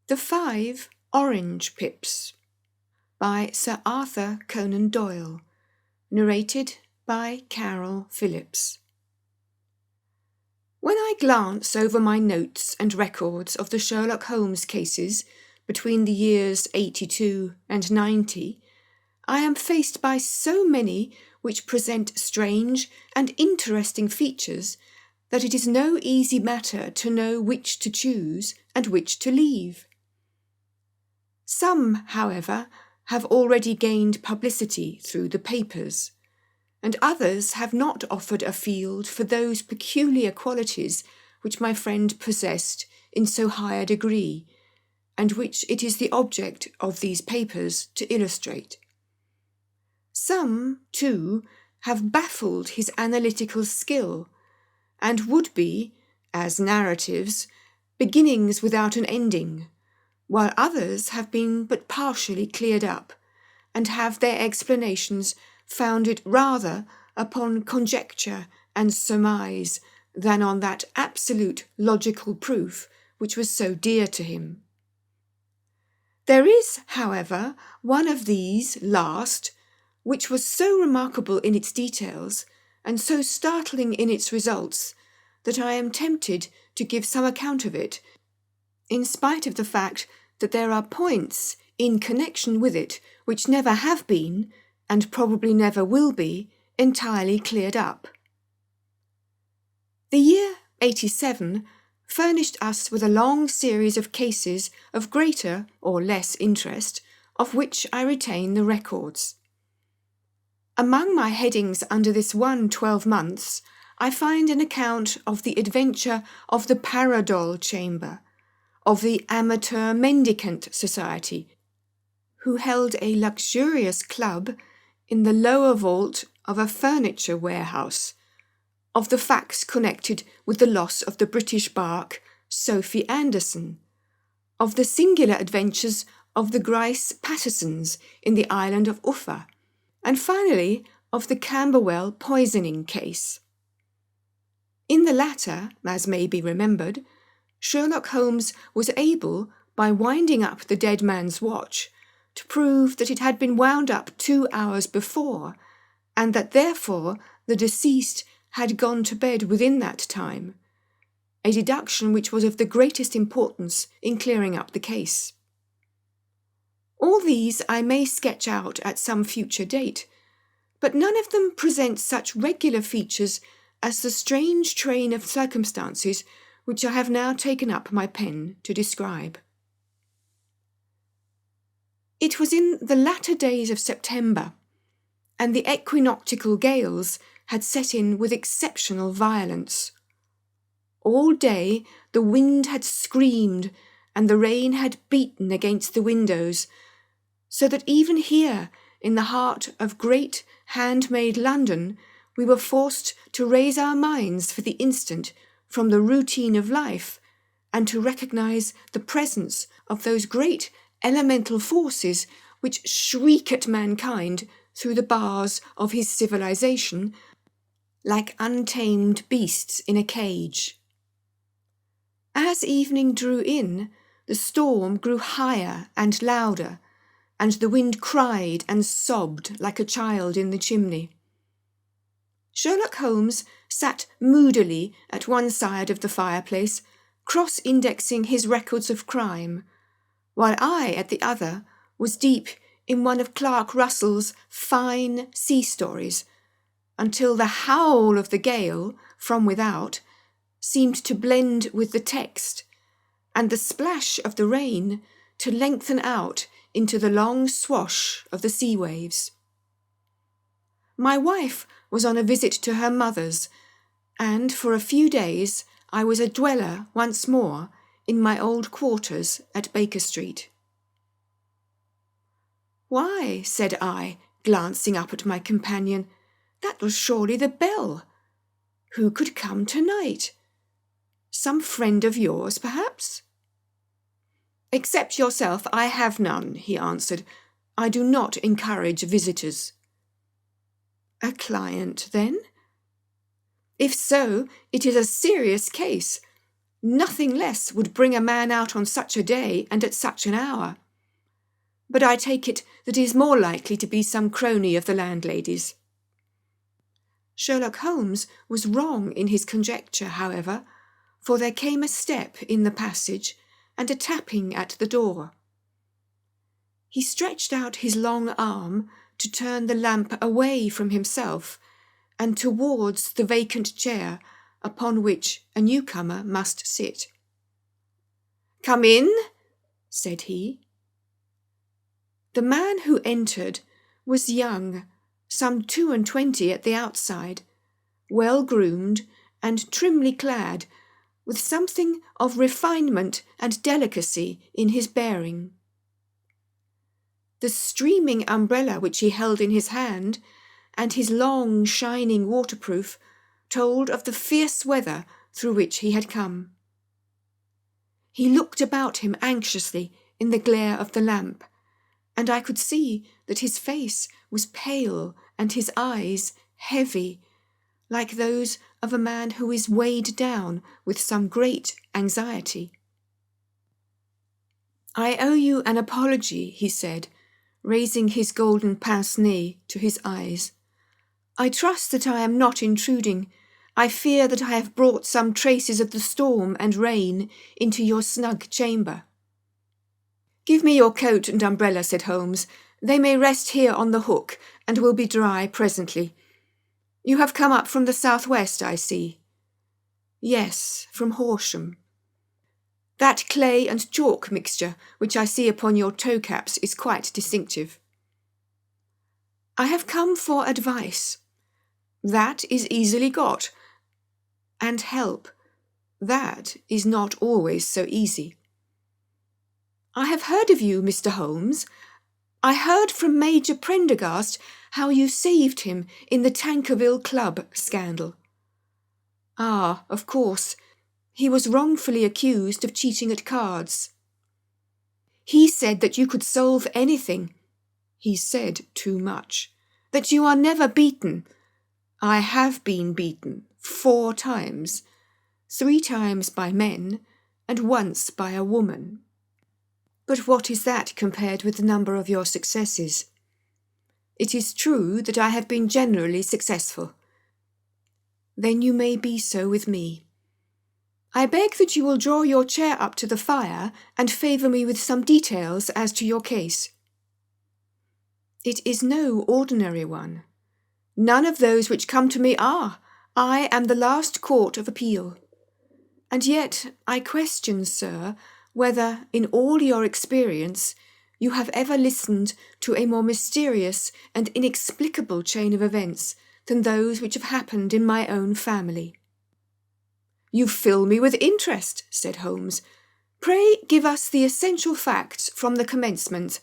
The 5 Orange Pips by Sir Arthur Conan Doyle, narrated by Carol Phillips. When I glance over my notes and records of the Sherlock Holmes cases between the years 82 and 90, I am faced by so many which present strange and interesting features that it is no easy matter to know which to choose and which to leave. Some, however, have already gained publicity through the papers, and others have not offered a field for those peculiar qualities which my friend possessed in so high a degree, and which it is the object of these papers to illustrate. Some, too, have baffled his analytical skill, and would be, as narratives, beginnings without an ending, while others have been but partially cleared up, and have their explanations founded rather upon conjecture and surmise than on that absolute logical proof which was so dear to him. There is, however, one of these last, which was so remarkable in its details and so startling in its results that I am tempted to give some account of it, in spite of the fact that there are points in connection with it which never have been, and probably never will be, entirely cleared up. The year 87 furnished us with a long series of cases of greater or less interest, of which I retain the records. Among my headings under this one 12 months, I find an account of the adventure of the Paradol Chamber, of the Amateur Mendicant Society, who held a luxurious club in the lower vault of a furniture warehouse, of the facts connected with the loss of the British bark Sophie Anderson, of the singular adventures of the Grice Pattersons in the island of Uffa, and finally of the Camberwell poisoning case. In the latter, as may be remembered, Sherlock Holmes was able, by winding up the dead man's watch, to prove that it had been wound up 2 hours before, and that therefore the deceased had gone to bed within that time, a deduction which was of the greatest importance in clearing up the case. All these I may sketch out at some future date, but none of them present such regular features as the strange train of circumstances which I have now taken up my pen to describe. It was in the latter days of September, and the equinoctial gales had set in with exceptional violence. All day the wind had screamed and the rain had beaten against the windows, so that even here, in the heart of great handmade London, we were forced to raise our minds for the instant from the routine of life, and to recognize the presence of those great elemental forces which shriek at mankind through the bars of his civilization like untamed beasts in a cage. As evening drew in, the storm grew higher and louder, and the wind cried and sobbed like a child in the chimney. Sherlock Holmes sat moodily at one side of the fireplace, cross-indexing his records of crime, while I, at the other, was deep in one of Clark Russell's fine sea stories, until the howl of the gale, from without, seemed to blend with the text, and the splash of the rain to lengthen out into the long swash of the sea waves. My wife was on a visit to her mother's, and for a few days I was a dweller once more in my old quarters at Baker Street. "Why," said I, glancing up at my companion, "that was surely the bell. Who could come tonight? Some friend of yours, perhaps?" "Except yourself, I have none," he answered. "I do not encourage visitors." "A client, then?" "If so, it is a serious case. Nothing less would bring a man out on such a day and at such an hour. But I take it that he is more likely to be some crony of the landlady's. Sherlock Holmes was wrong in his conjecture, however, for there came a step in the passage and a tapping at the door. He stretched out his long arm to turn the lamp away from himself and towards the vacant chair upon which a newcomer must sit. "Come in," said he. The man who entered was young, some 22 at the outside, well groomed and trimly clad, with something of refinement and delicacy in his bearing. The streaming umbrella which he held in his hand, and his long shining waterproof, told of the fierce weather through which he had come. He looked about him anxiously in the glare of the lamp, and I could see that his face was pale and his eyes heavy, like those of a man who is weighed down with some great anxiety. "I owe you an apology," he said, raising his golden pince-nez to his eyes. "I trust that I am not intruding. I fear that I have brought some traces of the storm and rain into your snug chamber." "Give me your coat and umbrella," said Holmes. "They may rest here on the hook, and will be dry presently. You have come up from the southwest, I see." "Yes, from Horsham." "That clay and chalk mixture which I see upon your toe-caps is quite distinctive." "I have come for advice." "That is easily got." "And help." "That is not always so easy." "I have heard of you, Mr. Holmes. I heard from Major Prendergast how you saved him in the Tankerville Club scandal." "Ah, of course. He was wrongfully accused of cheating at cards." "He said that you could solve anything." "He said too much." "That you are never beaten." "I have been beaten 4 times. 3 times by men, and once by a woman." "But what is that compared with the number of your successes?" "It is true that I have been generally successful." "Then you may be so with me." "I beg that you will draw your chair up to the fire and favour me with some details as to your case." "It is no ordinary one." "None of those which come to me are. I am the last court of appeal. And yet I question, sir, whether, in all your experience, you have ever listened to a more mysterious and inexplicable chain of events than those which have happened in my own family." "You fill me with interest," said Holmes. "Pray give us the essential facts from the commencement,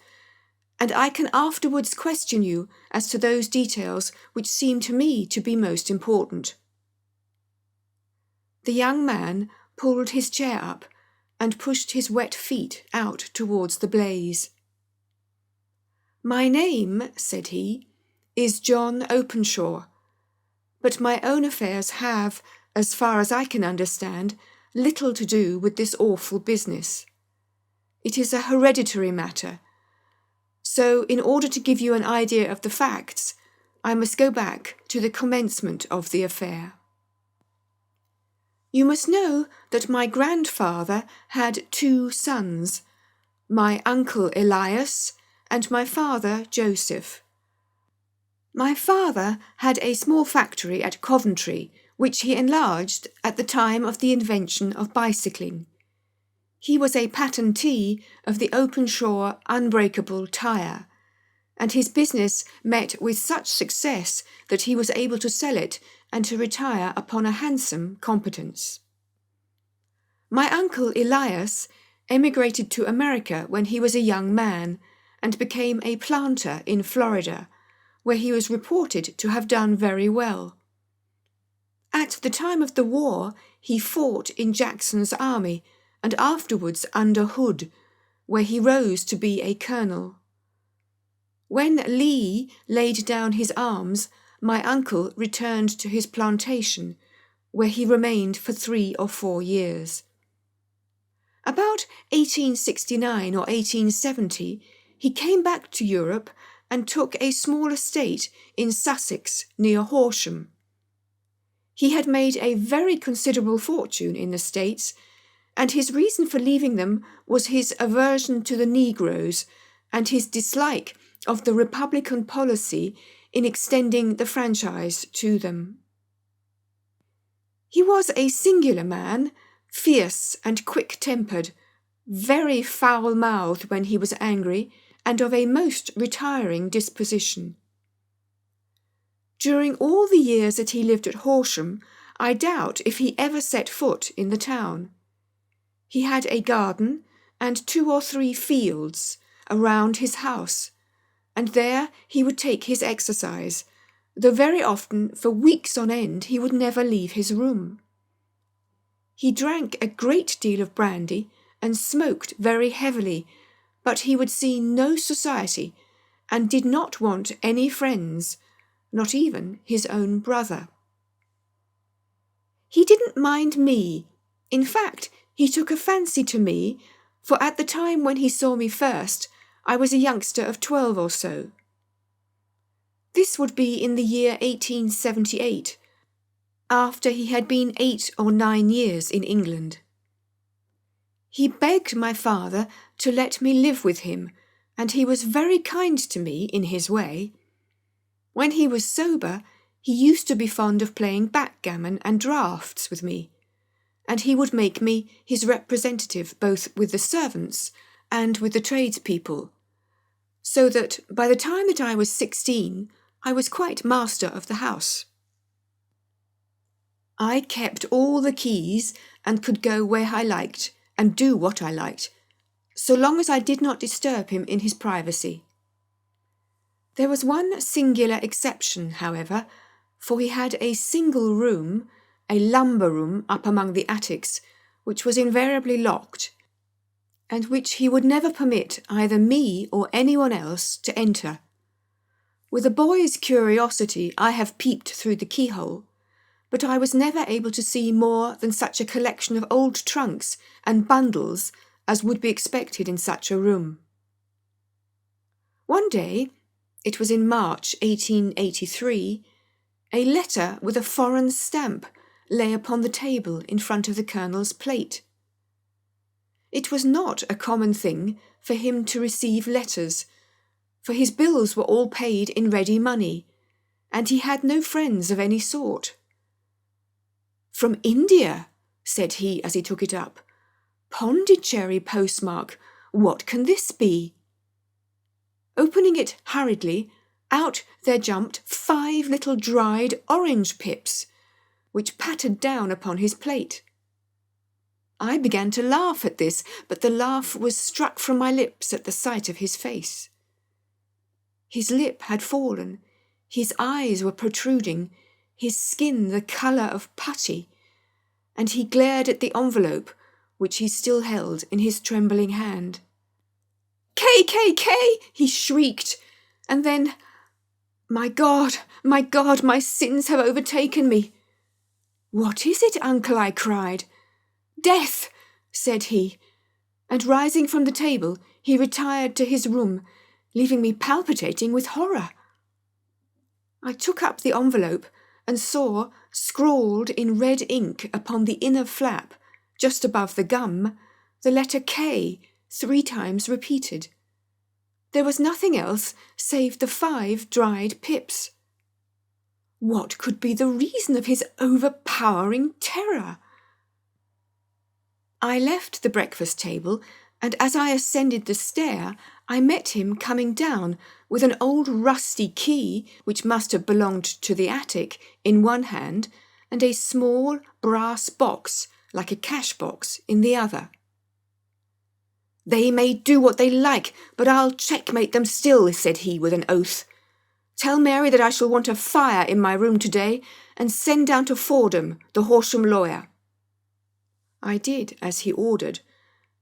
and I can afterwards question you as to those details which seem to me to be most important." The young man pulled his chair up and pushed his wet feet out towards the blaze. "My name," said he, "is John Openshaw, but my own affairs have, as far as I can understand, little to do with this awful business. It is a hereditary matter, so in order to give you an idea of the facts, I must go back to the commencement of the affair. You must know that my grandfather had 2 sons, my uncle Elias and my father Joseph. My father had a small factory at Coventry, which he enlarged at the time of the invention of bicycling. He was a patentee of the Openshaw unbreakable tyre, and his business met with such success that he was able to sell it and to retire upon a handsome competence. My uncle Elias emigrated to America when he was a young man and became a planter in Florida, where he was reported to have done very well. At the time of the war, he fought in Jackson's army and afterwards under Hood, where he rose to be a colonel. When Lee laid down his arms, my uncle returned to his plantation, where he remained for 3 or 4 years. About 1869 or 1870, he came back to Europe and took a small estate in Sussex near Horsham. He had made a very considerable fortune in the States, and his reason for leaving them was his aversion to the Negroes and his dislike of the Republican policy in extending the franchise to them. He was a singular man, fierce and quick-tempered, very foul-mouthed when he was angry, and of a most retiring disposition. During all the years that he lived at Horsham, I doubt if he ever set foot in the town. He had a garden and 2 or 3 fields around his house, and there he would take his exercise, though very often for weeks on end he would never leave his room. He drank a great deal of brandy and smoked very heavily, but he would see no society and did not want any friends, not even his own brother. He didn't mind me. In fact, he took a fancy to me, for at the time when he saw me first, I was a youngster of 12 or so. This would be in the year 1878, after he had been 8 or 9 years in England. He begged my father to let me live with him, and he was very kind to me in his way. When he was sober, he used to be fond of playing backgammon and draughts with me, and he would make me his representative both with the servants and with the tradespeople, so that by the time that I was 16, I was quite master of the house. I kept all the keys and could go where I liked and do what I liked, so long as I did not disturb him in his privacy. There was one singular exception, however, for he had a single room, a lumber room up among the attics, which was invariably locked, and which he would never permit either me or anyone else to enter. With a boy's curiosity, I have peeped through the keyhole, but I was never able to see more than such a collection of old trunks and bundles as would be expected in such a room. One day, it was in March 1883, a letter with a foreign stamp lay upon the table in front of the Colonel's plate. It was not a common thing for him to receive letters, for his bills were all paid in ready money, and he had no friends of any sort. "From India," said he as he took it up. "Pondicherry postmark. What can this be?" Opening it hurriedly, out there jumped 5 little dried orange pips, which pattered down upon his plate. I began to laugh at this, but the laugh was struck from my lips at the sight of his face. His lip had fallen, his eyes were protruding, his skin the colour of putty, and he glared at the envelope, which he still held in his trembling hand. "KKK!" he shrieked, and then, my God, my sins have overtaken me." "What is it, uncle?" I cried. "Death," said he, and rising from the table, he retired to his room, leaving me palpitating with horror. I took up the envelope and saw, scrawled in red ink upon the inner flap, just above the gum, the letter K 3 times repeated. There was nothing else save the 5 dried pips. What could be the reason of his overpowering terror? I left the breakfast table, and as I ascended the stair, I met him coming down with an old rusty key, which must have belonged to the attic, in one hand, and a small brass box, like a cash box, in the other. "They may do what they like, but I'll checkmate them still," said he with an oath. "Tell Mary that I shall want a fire in my room today, and send down to Fordham, the Horsham lawyer." I did as he ordered,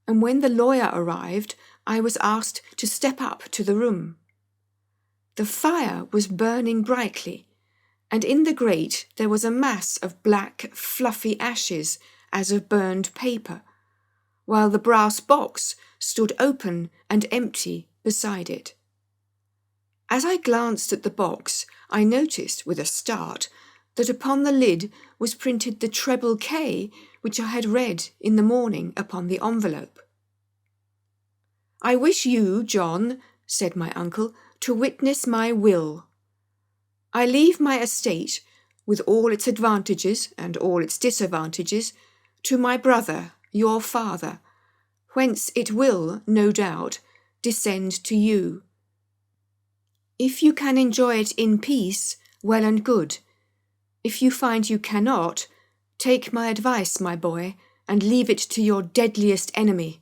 and when the lawyer arrived, I was asked to step up to the room. The fire was burning brightly, and in the grate there was a mass of black, fluffy ashes, as of burned paper, while the brass box stood open and empty beside it. As I glanced at the box, I noticed with a start that upon the lid was printed the treble K which I had read in the morning upon the envelope. "I wish you, John," said my uncle, "to witness my will. I leave my estate, with all its advantages and all its disadvantages, to my brother, your father, whence it will, no doubt, descend to you. If you can enjoy it in peace, well and good. If you find you cannot, take my advice, my boy, and leave it to your deadliest enemy.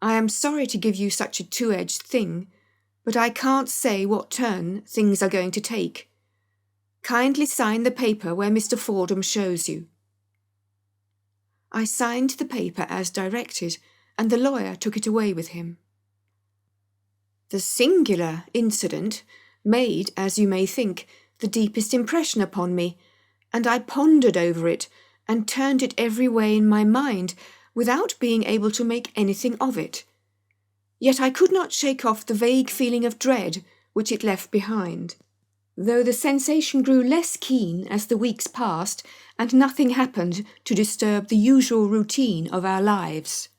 I am sorry to give you such a two-edged thing, but I can't say what turn things are going to take. Kindly sign the paper where Mr. Fordham shows you." I signed the paper as directed, and the lawyer took it away with him. The singular incident made, as you may think, the deepest impression upon me, and I pondered over it and turned it every way in my mind without being able to make anything of it. Yet I could not shake off the vague feeling of dread which it left behind, though the sensation grew less keen as the weeks passed and nothing happened to disturb the usual routine of our lives.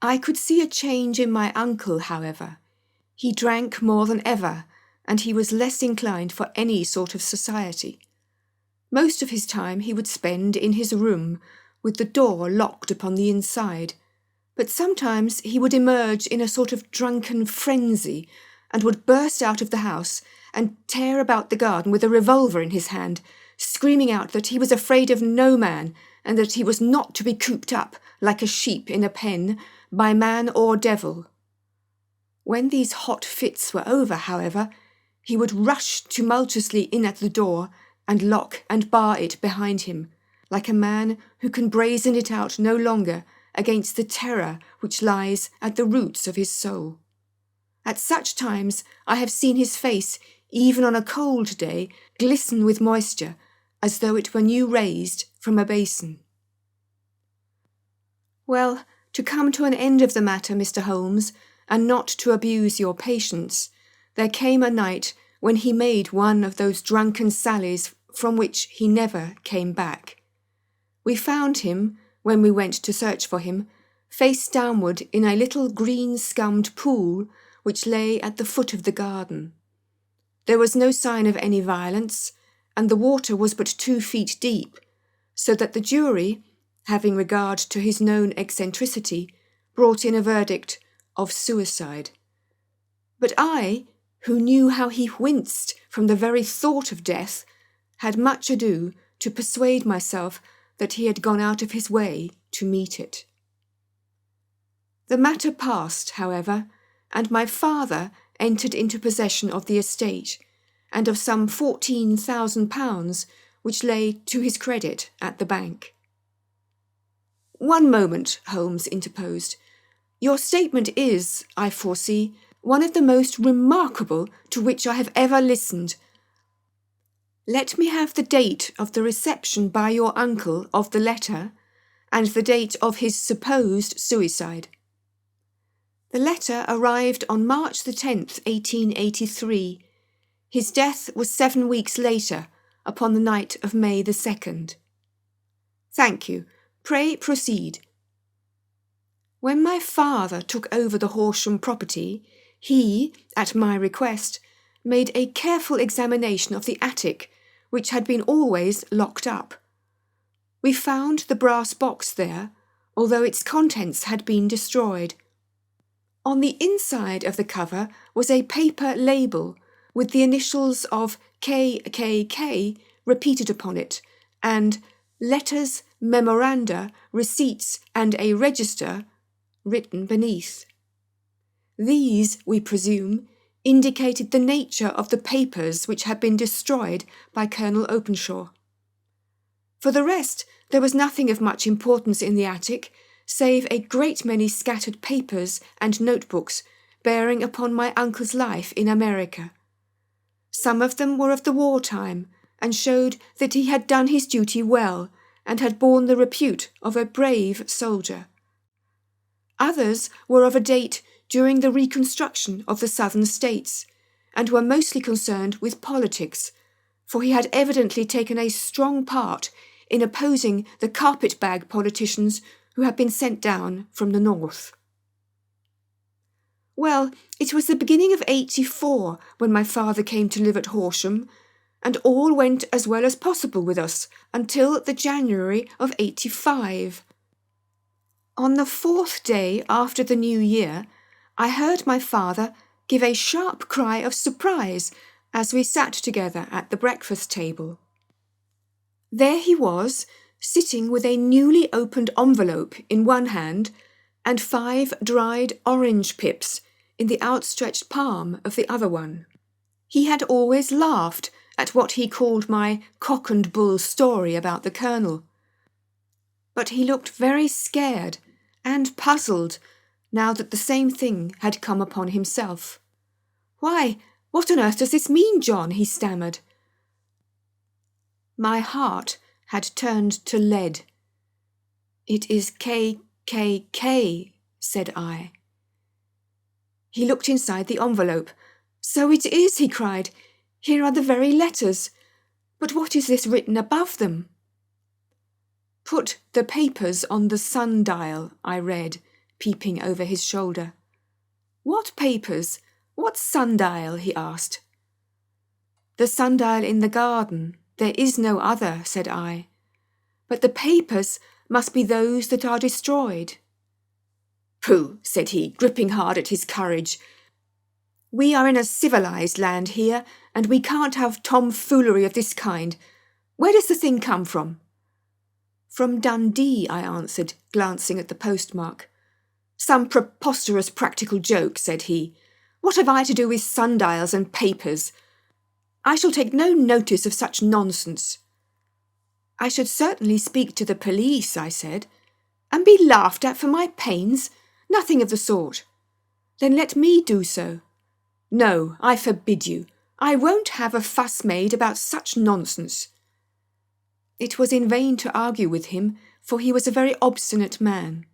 I could see a change in my uncle, however. He drank more than ever, and he was less inclined for any sort of society. Most of his time he would spend in his room, with the door locked upon the inside, but sometimes he would emerge in a sort of drunken frenzy, and would burst out of the house and tear about the garden with a revolver in his hand, screaming out that he was afraid of no man, and that he was not to be cooped up, like a sheep in a pen, by man or devil. When these hot fits were over, however, he would rush tumultuously in at the door and lock and bar it behind him, like a man who can brazen it out no longer against the terror which lies at the roots of his soul. At such times I have seen his face, even on a cold day, glisten with moisture, as though it were new raised from a basin. Well, to come to an end of the matter, Mr. Holmes, and not to abuse your patience, there came a night when he made one of those drunken sallies from which he never came back. We found him, when we went to search for him, face downward in a little green-scummed pool which lay at the foot of the garden. There was no sign of any violence, and the water was but 2 feet deep, so that the jury, having regard to his known eccentricity, brought in a verdict of suicide. But I, who knew how he winced from the very thought of death, had much ado to persuade myself that he had gone out of his way to meet it. The matter passed, however, and my father entered into possession of the estate, and of some £14,000 which lay to his credit at the bank. "One moment," Holmes interposed. "Your statement is, I foresee, one of the most remarkable to which I have ever listened. Let me have the date of the reception by your uncle of the letter, and the date of his supposed suicide." "The letter arrived on March the 10th, 1883. His death was 7 weeks later, upon the night of May the 2nd. "Thank you. Pray proceed." "When my father took over the Horsham property, he, at my request, made a careful examination of the attic, which had been always locked up. We found the brass box there, although its contents had been destroyed. On the inside of the cover was a paper label with the initials of KKK repeated upon it, and letters, memoranda, receipts, and a register written beneath. These, we presume, indicated the nature of the papers which had been destroyed by Colonel Openshaw. For the rest, there was nothing of much importance in the attic, save a great many scattered papers and notebooks bearing upon my uncle's life in America. Some of them were of the wartime, and showed that he had done his duty well, and had borne the repute of a brave soldier. Others were of a date during the reconstruction of the southern states, and were mostly concerned with politics, for he had evidently taken a strong part in opposing the carpetbag politicians who had been sent down from the north. Well, it was the beginning of 84 when my father came to live at Horsham, and all went as well as possible with us until the January of 85. On the 4th day after the New Year, I heard my father give a sharp cry of surprise as we sat together at the breakfast table. There he was, sitting with a newly opened envelope in one hand and 5 dried orange pips in the outstretched palm of the other one. He had always laughed at what he called my cock and bull story about the Colonel. But he looked very scared and puzzled now that the same thing had come upon himself. "Why, what on earth does this mean, John?" he stammered. My heart had turned to lead. "It is KKK," said I. He looked inside the envelope. "So it is," he cried. "Here are the very letters. But what is this written above them?" "Put the papers on the sundial," I read, peeping over his shoulder. "What papers? What sundial?" he asked. "The sundial in the garden. There is no other," said I. "But the papers must be those that are destroyed." "Pooh," said he, gripping hard at his courage. "We are in a civilized land here, and we can't have tomfoolery of this kind. Where does the thing come from?" "From Dundee," I answered, glancing at the postmark. "Some preposterous practical joke," said he. "What have I to do with sundials and papers? I shall take no notice of such nonsense." "I should certainly speak to the police," I said. "And be laughed at for my pains? Nothing of the sort." "Then let me do so." "No, I forbid you. I won't have a fuss made about such nonsense." It was in vain to argue with him, for he was a very obstinate man.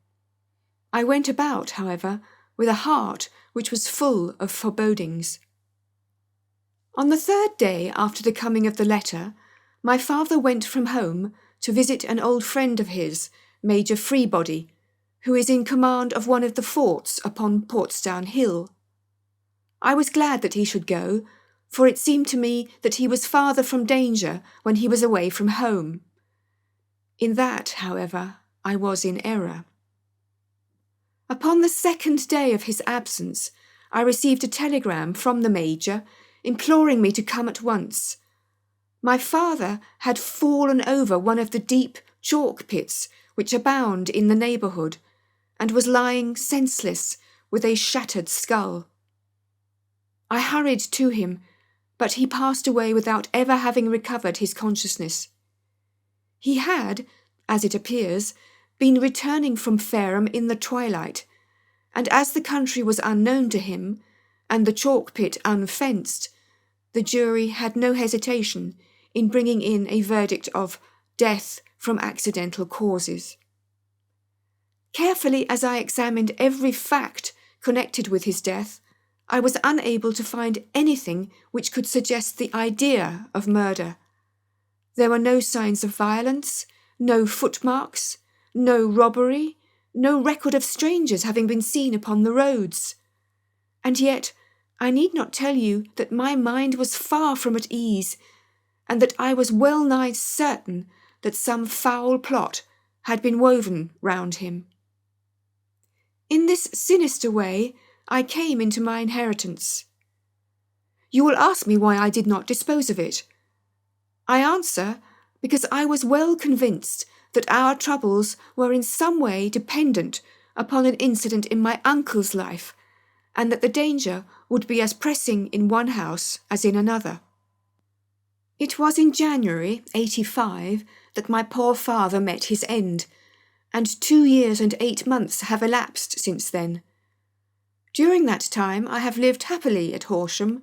I went about, however, with a heart which was full of forebodings. On the 3rd day after the coming of the letter, my father went from home to visit an old friend of his, Major Freebody, who is in command of one of the forts upon Portsdown Hill. I was glad that he should go, for it seemed to me that he was farther from danger when he was away from home. In that, however, I was in error. Upon the 2nd day of his absence, I received a telegram from the Major imploring me to come at once. My father had fallen over one of the deep chalk pits which abound in the neighbourhood, and was lying senseless with a shattered skull. I hurried to him, but he passed away without ever having recovered his consciousness. He had, as it appears, been returning from Fareham in the twilight, and as the country was unknown to him, and the chalk pit unfenced, the jury had no hesitation in bringing in a verdict of death from accidental causes. Carefully as I examined every fact connected with his death, I was unable to find anything which could suggest the idea of murder. There were no signs of violence, no footmarks, no robbery, no record of strangers having been seen upon the roads. And yet, I need not tell you that my mind was far from at ease, and that I was well nigh certain that some foul plot had been woven round him. In this sinister way, I came into my inheritance. You will ask me why I did not dispose of it. I answer, because I was well convinced that our troubles were in some way dependent upon an incident in my uncle's life, and that the danger would be as pressing in one house as in another. It was in January 85 that my poor father met his end, and 2 years and 8 months have elapsed since then. During that time I have lived happily at Horsham,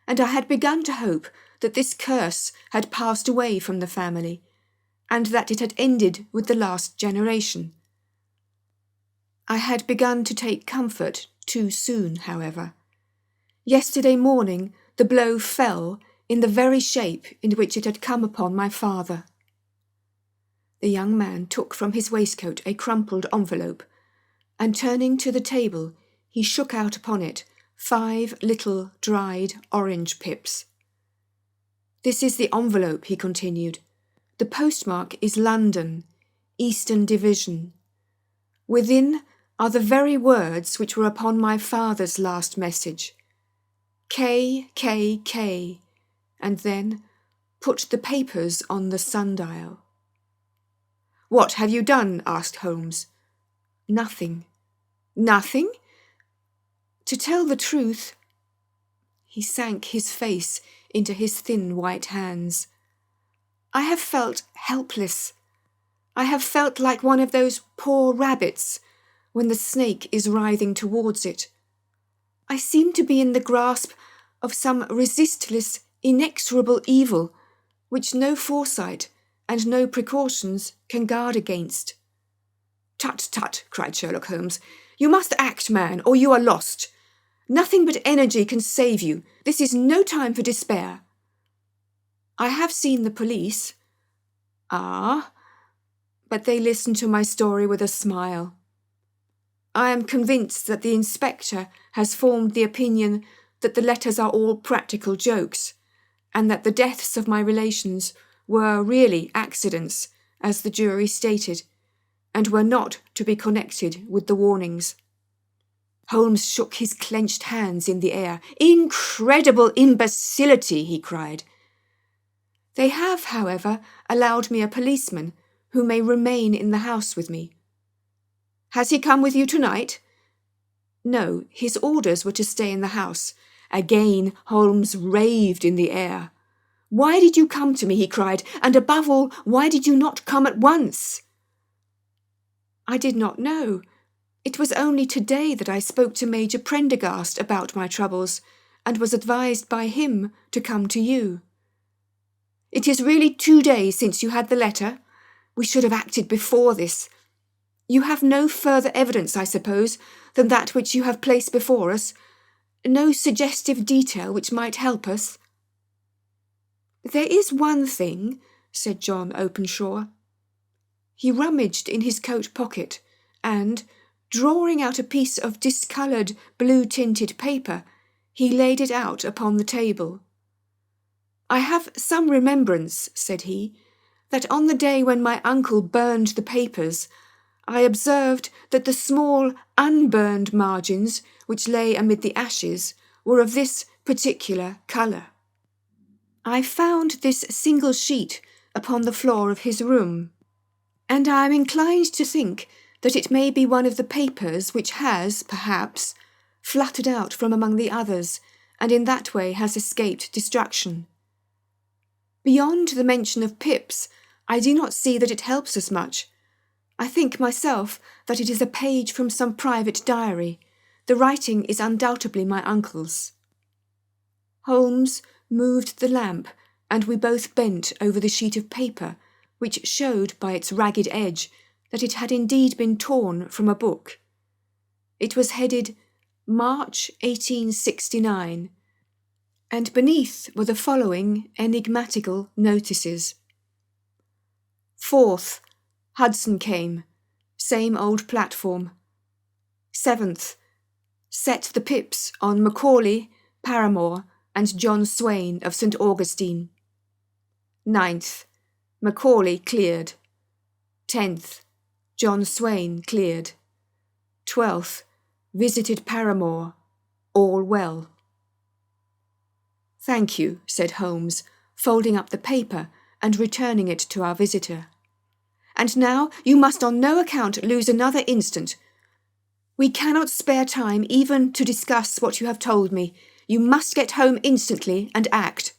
and I had begun to hope that this curse had passed away from the family, and that it had ended with the last generation. I had begun to take comfort too soon, however. Yesterday morning the blow fell in the very shape in which it had come upon my father. The young man took from his waistcoat a crumpled envelope, and turning to the table, he shook out upon it 5 little dried orange pips. "This is the envelope," he continued. "The postmark is London, Eastern Division. Within are the very words which were upon my father's last message. KKK, and then put the papers on the sundial." "What have you done?" asked Holmes. "Nothing." "Nothing?" "To tell the truth," he sank his face into his thin white hands, "I have felt helpless. I have felt like one of those poor rabbits when the snake is writhing towards it. I seem to be in the grasp of some resistless, inexorable evil which no foresight and no precautions can guard against." "Tut, tut," cried Sherlock Holmes. "You must act, man, or you are lost. Nothing but energy can save you. This is no time for despair." "I have seen the police." "Ah?" But they listened to my story with a smile. "I am convinced that the inspector has formed the opinion that the letters are all practical jokes, and that the deaths of my relations were really accidents, as the jury stated, and were not to be connected with the warnings." Holmes shook his clenched hands in the air. "Incredible imbecility!" he cried. "They have, however, allowed me a policeman who may remain in the house with me." "Has he come with you tonight?" "No, his orders were to stay in the house." Again Holmes raved in the air. "Why did you come to me?" he cried. "And above all, why did you not come at once?" "I did not know. It was only today that I spoke to Major Prendergast about my troubles, and was advised by him to come to you." "It is really 2 days since you had the letter? We should have acted before this. You have no further evidence, I suppose, than that which you have placed before us? No suggestive detail which might help us?" "There is one thing," said John Openshaw. He rummaged in his coat pocket, and, drawing out a piece of discoloured, blue-tinted paper, he laid it out upon the table. "I have some remembrance," said he, "that on the day when my uncle burned the papers, I observed that the small, unburned margins, which lay amid the ashes, were of this particular colour. I found this single sheet upon the floor of his room, and I am inclined to think that it may be one of the papers which has, perhaps, fluttered out from among the others, and in that way has escaped destruction. Beyond the mention of pips, I do not see that it helps us much. I think myself that it is a page from some private diary. The writing is undoubtedly my uncle's." Holmes moved the lamp, and we both bent over the sheet of paper, which showed by its ragged edge that it had indeed been torn from a book. It was headed March 1869, and beneath were the following enigmatical notices. 4th, Hudson came, same old platform. 7th, set the pips on Macaulay, Paramore, and John Swain of St. Augustine. 9th, Macaulay cleared. 10th, John Swain cleared. 12th, visited Paramore. All well. "Thank you," said Holmes, folding up the paper and returning it to our visitor. "And now you must on no account lose another instant. We cannot spare time even to discuss what you have told me. You must get home instantly and act."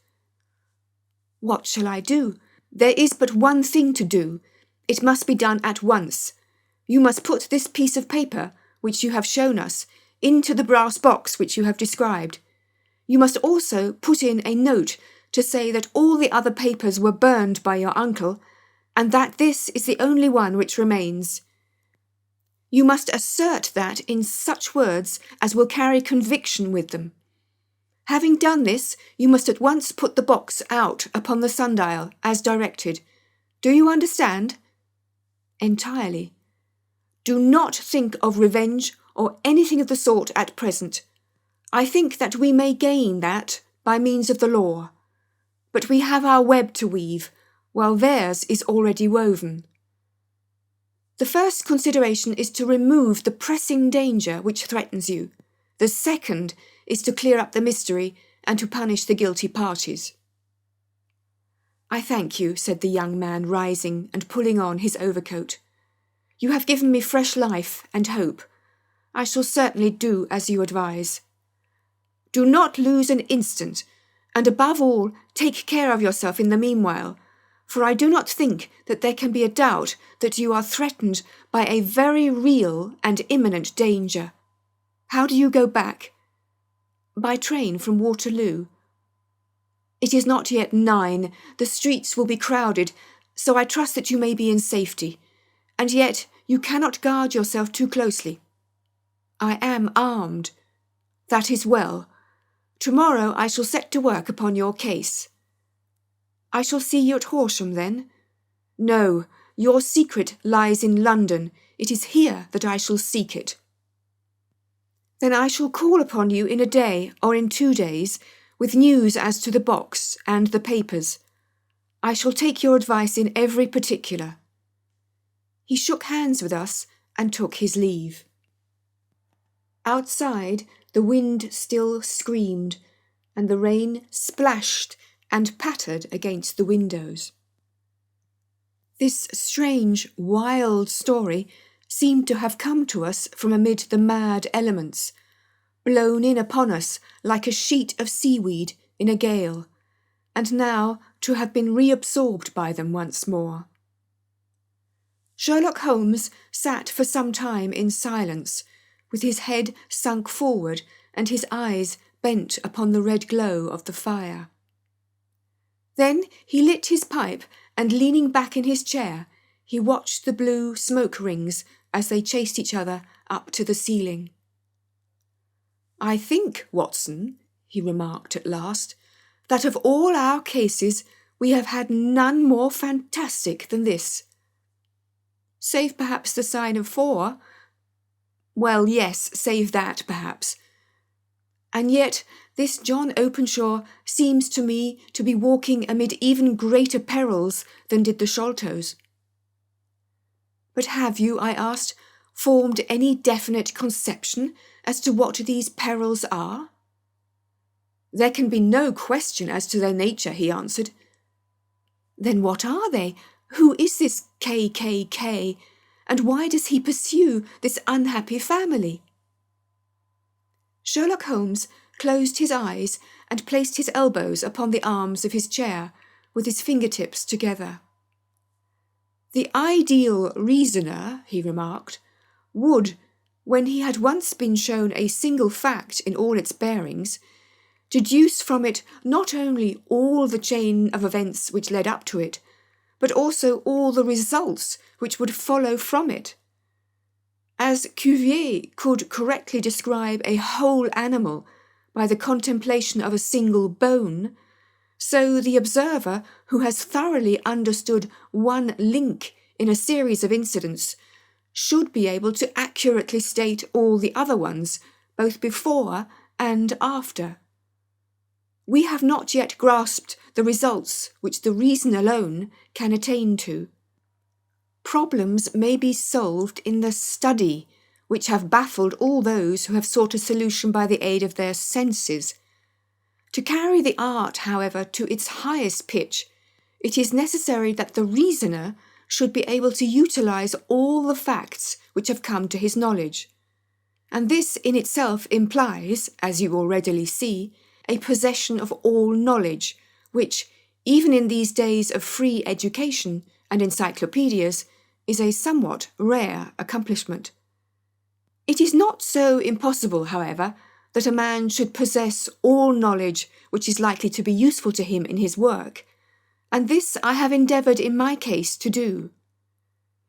"What shall I do? There is but one thing to do. It must be done at once. You must put this piece of paper, which you have shown us, into the brass box which you have described. You must also put in a note to say that all the other papers were burned by your uncle, and that this is the only one which remains. You must assert that in such words as will carry conviction with them. Having done this, you must at once put the box out upon the sundial, as directed. Do you understand? Entirely. Do not think of revenge or anything of the sort at present. I think that we may gain that by means of the law. But we have our web to weave, while theirs is already woven. The first consideration is to remove the pressing danger which threatens you. The second is to clear up the mystery and to punish the guilty parties. I thank you, said the young man, rising and pulling on his overcoat. You have given me fresh life and hope. I shall certainly do as you advise. Do not lose an instant, and above all, take care of yourself in the meanwhile, for I do not think that there can be a doubt that you are threatened by a very real and imminent danger. How do you go back? By train from Waterloo. It is not yet 9. The streets will be crowded, so I trust that you may be in safety. And yet you cannot guard yourself too closely. I am armed. That is well. Tomorrow I shall set to work upon your case. I shall see you at Horsham then? No, your secret lies in London. It is here that I shall seek it. Then I shall call upon you in a day or in 2 days with news as to the box and the papers. I shall take your advice in every particular. He shook hands with us and took his leave. Outside, the wind still screamed, and the rain splashed and pattered against the windows. This strange, wild story seemed to have come to us from amid the mad elements, blown in upon us like a sheet of seaweed in a gale, and now to have been reabsorbed by them once more. Sherlock Holmes sat for some time in silence, with his head sunk forward and his eyes bent upon the red glow of the fire. Then he lit his pipe and, leaning back in his chair, he watched the blue smoke rings as they chased each other up to the ceiling. I think, Watson, he remarked at last, that of all our cases we have had none more fantastic than this. Save perhaps the sign of 4. Well, yes, save that, perhaps. And yet this John Openshaw seems to me to be walking amid even greater perils than did the Sholtos. But have you, I asked, formed any definite conception as to what these perils are? There can be no question as to their nature, he answered. Then what are they? Who is this KKK, and why does he pursue this unhappy family? Sherlock Holmes closed his eyes and placed his elbows upon the arms of his chair, with his fingertips together. The ideal reasoner, he remarked, would, when he had once been shown a single fact in all its bearings, deduce from it not only all the chain of events which led up to it, but also all the results which would follow from it. As Cuvier could correctly describe a whole animal by the contemplation of a single bone, so the observer who has thoroughly understood one link in a series of incidents should be able to accurately state all the other ones, both before and after. We have not yet grasped the results which the reason alone can attain to. Problems may be solved in the study, which have baffled all those who have sought a solution by the aid of their senses. To carry the art, however, to its highest pitch, it is necessary that the reasoner should be able to utilize all the facts which have come to his knowledge. And this in itself implies, as you will readily see, a possession of all knowledge, which, even in these days of free education and encyclopedias, is a somewhat rare accomplishment. It is not so impossible, however, that a man should possess all knowledge which is likely to be useful to him in his work, and this I have endeavoured in my case to do.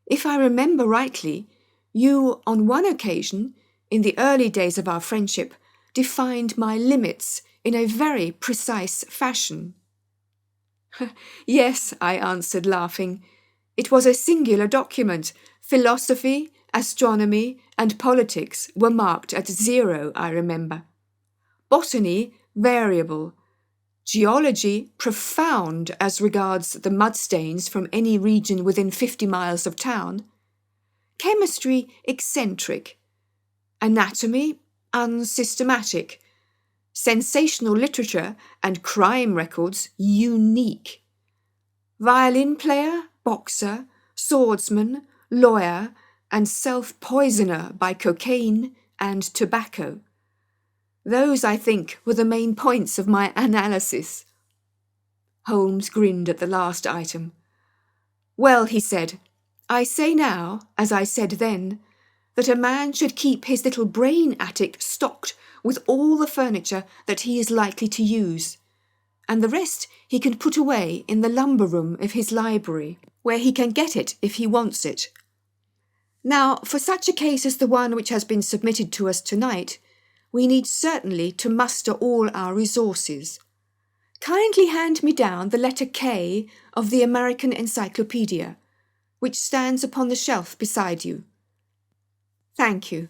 If I remember rightly, You, on one occasion, in the early days of our friendship, defined my limits in a very precise fashion." "Yes," I answered, laughing. "It was a singular document. Philosophy, astronomy, and politics were marked at 0, I remember. Botany, variable. Geology, profound as regards the mudstains from any region within 50 miles of town. Chemistry, eccentric. Anatomy, unsystematic. Sensational literature and crime records, unique. Violin player, boxer, swordsman, lawyer, and self-poisoner by cocaine and tobacco. Those, I think, were the main points of my analysis." Holmes grinned at the last item. "Well," he said, "I say now, as I said then, that a man should keep his little brain attic stocked with all the furniture that he is likely to use, and the rest he can put away in the lumber room of his library, where he can get it if he wants it. Now, for such a case as the one which has been submitted to us tonight, we need certainly to muster all our resources. Kindly hand me down the letter K of the American Encyclopedia, which stands upon the shelf beside you. Thank you.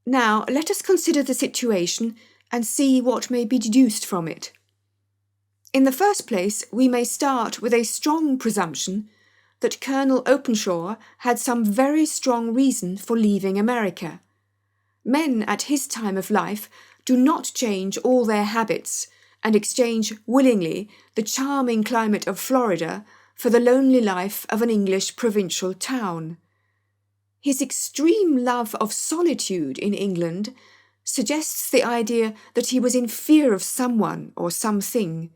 Now, let us consider the situation and see what may be deduced from it. In the first place, we may start with a strong presumption that Colonel Openshaw had some very strong reason for leaving America. Men at his time of life do not change all their habits and exchange willingly the charming climate of Florida for the lonely life of an English provincial town. His extreme love of solitude in England suggests the idea that he was in fear of someone or something,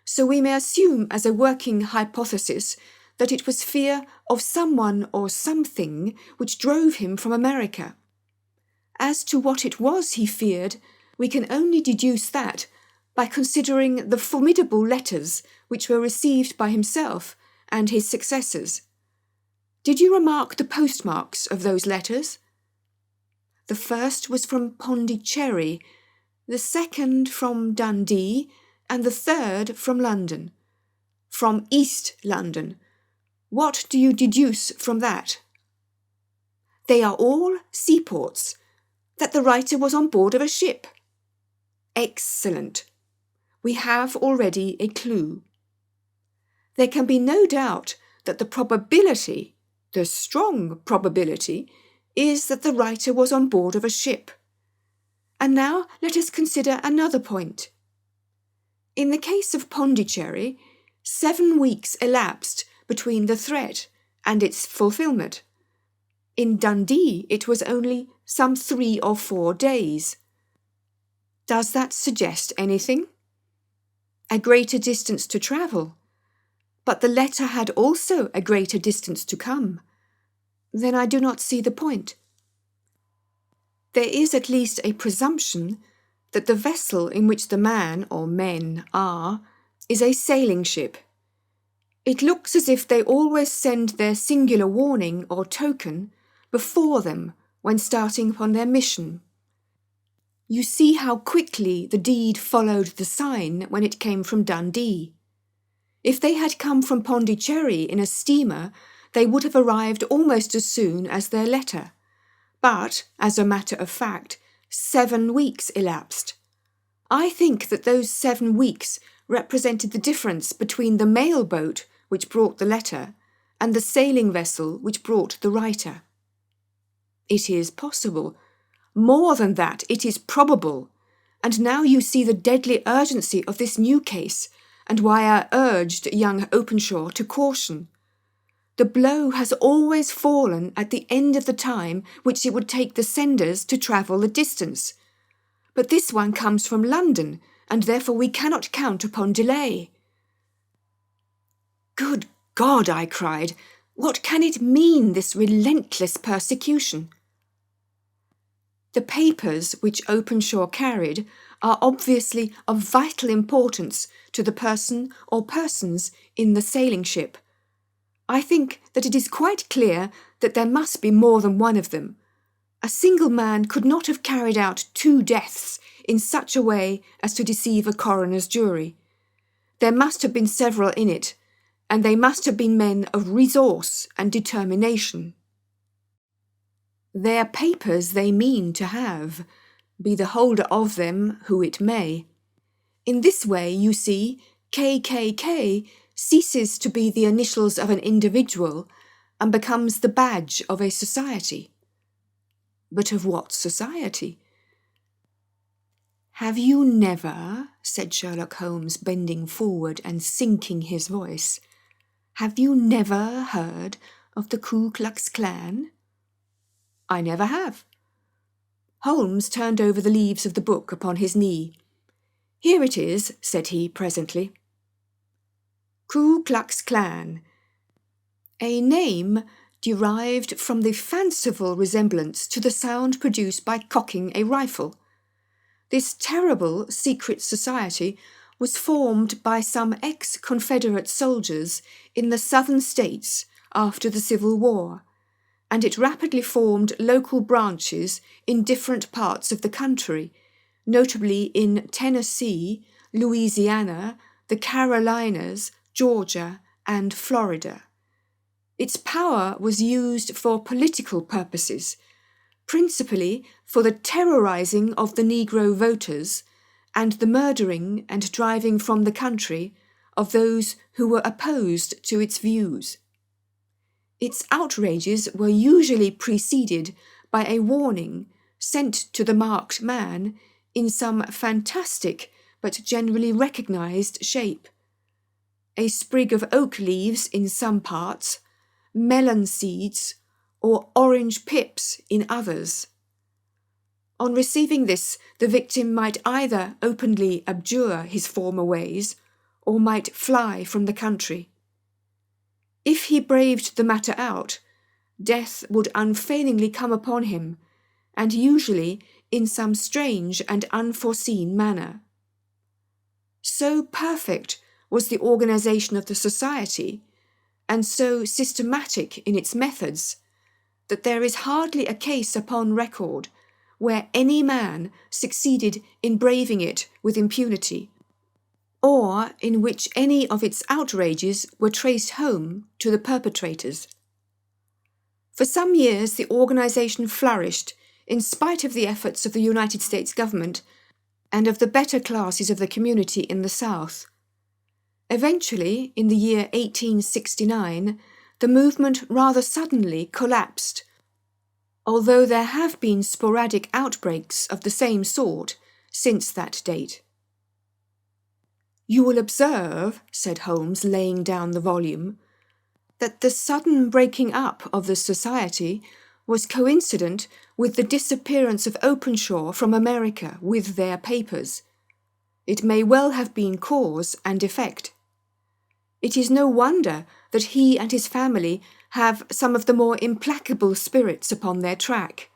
so we may assume as a working hypothesis that it was fear of someone or something which drove him from America. As to what it was he feared, we can only deduce that by considering the formidable letters which were received by himself and his successors. Did you remark the postmarks of those letters? The first was from Pondicherry, the second from Dundee, and the third from London. From East London. What do you deduce from that? They are all seaports. That the writer was on board of a ship. Excellent. We have already a clue. There can be no doubt that the probability, the strong probability, is that the writer was on board of a ship. And now let us consider another point. In the case of Pondicherry, 7 weeks elapsed between the threat and its fulfilment. In Dundee, it was only some 3 or 4 days. Does that suggest anything? A greater distance to travel. But the letter had also a greater distance to come. Then I do not see the point. There is at least a presumption that the vessel in which the man or men are is a sailing ship. It looks as if they always send their singular warning or token before them when starting upon their mission. You see how quickly the deed followed the sign when it came from Dundee. If they had come from Pondicherry in a steamer, they would have arrived almost as soon as their letter. But, as a matter of fact, 7 weeks elapsed. I think that those 7 weeks represented the difference between the mail boat which brought the letter and the sailing vessel which brought the writer. It is possible. More than that, it is probable. And now you see the deadly urgency of this new case, and why I urged young Openshaw to caution. The blow has always fallen at the end of the time which it would take the senders to travel the distance. But this one comes from London, and therefore we cannot count upon delay. Good God, I cried, what can it mean, this relentless persecution? The papers which Openshaw carried are obviously of vital importance to the person or persons in the sailing ship. I think that it is quite clear that there must be more than one of them, A single man could not have carried out 2 deaths in such a way as to deceive a coroner's jury. There must have been several in it, and they must have been men of resource and determination. Their papers they mean to have, be the holder of them who it may. In this way, you see, KKK ceases to be the initials of an individual and becomes the badge of a society. But of what society? Have you never, said Sherlock Holmes, bending forward and sinking his voice, have you never heard of the Ku Klux Klan? I never have. Holmes turned over the leaves of the book upon his knee. Here it is, said he presently. Ku Klux Klan. A name derived from the fanciful resemblance to the sound produced by cocking a rifle. This terrible secret society was formed by some ex-Confederate soldiers in the southern states after the Civil War, and it rapidly formed local branches in different parts of the country, notably in Tennessee, Louisiana, the Carolinas, Georgia, and Florida. Its power was used for political purposes, principally for the terrorizing of the Negro voters and the murdering and driving from the country of those who were opposed to its views. Its outrages were usually preceded by a warning sent to the marked man in some fantastic but generally recognized shape. A sprig of oak leaves in some parts, melon seeds, or orange pips in others. On receiving this, the victim might either openly abjure his former ways, or might fly from the country. If he braved the matter out, death would unfailingly come upon him, and usually in some strange and unforeseen manner. So perfect was the organization of the society, and so systematic in its methods, that there is hardly a case upon record where any man succeeded in braving it with impunity, or in which any of its outrages were traced home to the perpetrators. For some years the organization flourished in spite of the efforts of the United States government and of the better classes of the community in the South. Eventually, in the year 1869, the movement rather suddenly collapsed, although there have been sporadic outbreaks of the same sort since that date. You will observe, said Holmes, laying down the volume, that the sudden breaking up of the society was coincident with the disappearance of Openshaw from America with their papers. It may well have been cause and effect. It is no wonder that he and his family have some of the more implacable spirits upon their track.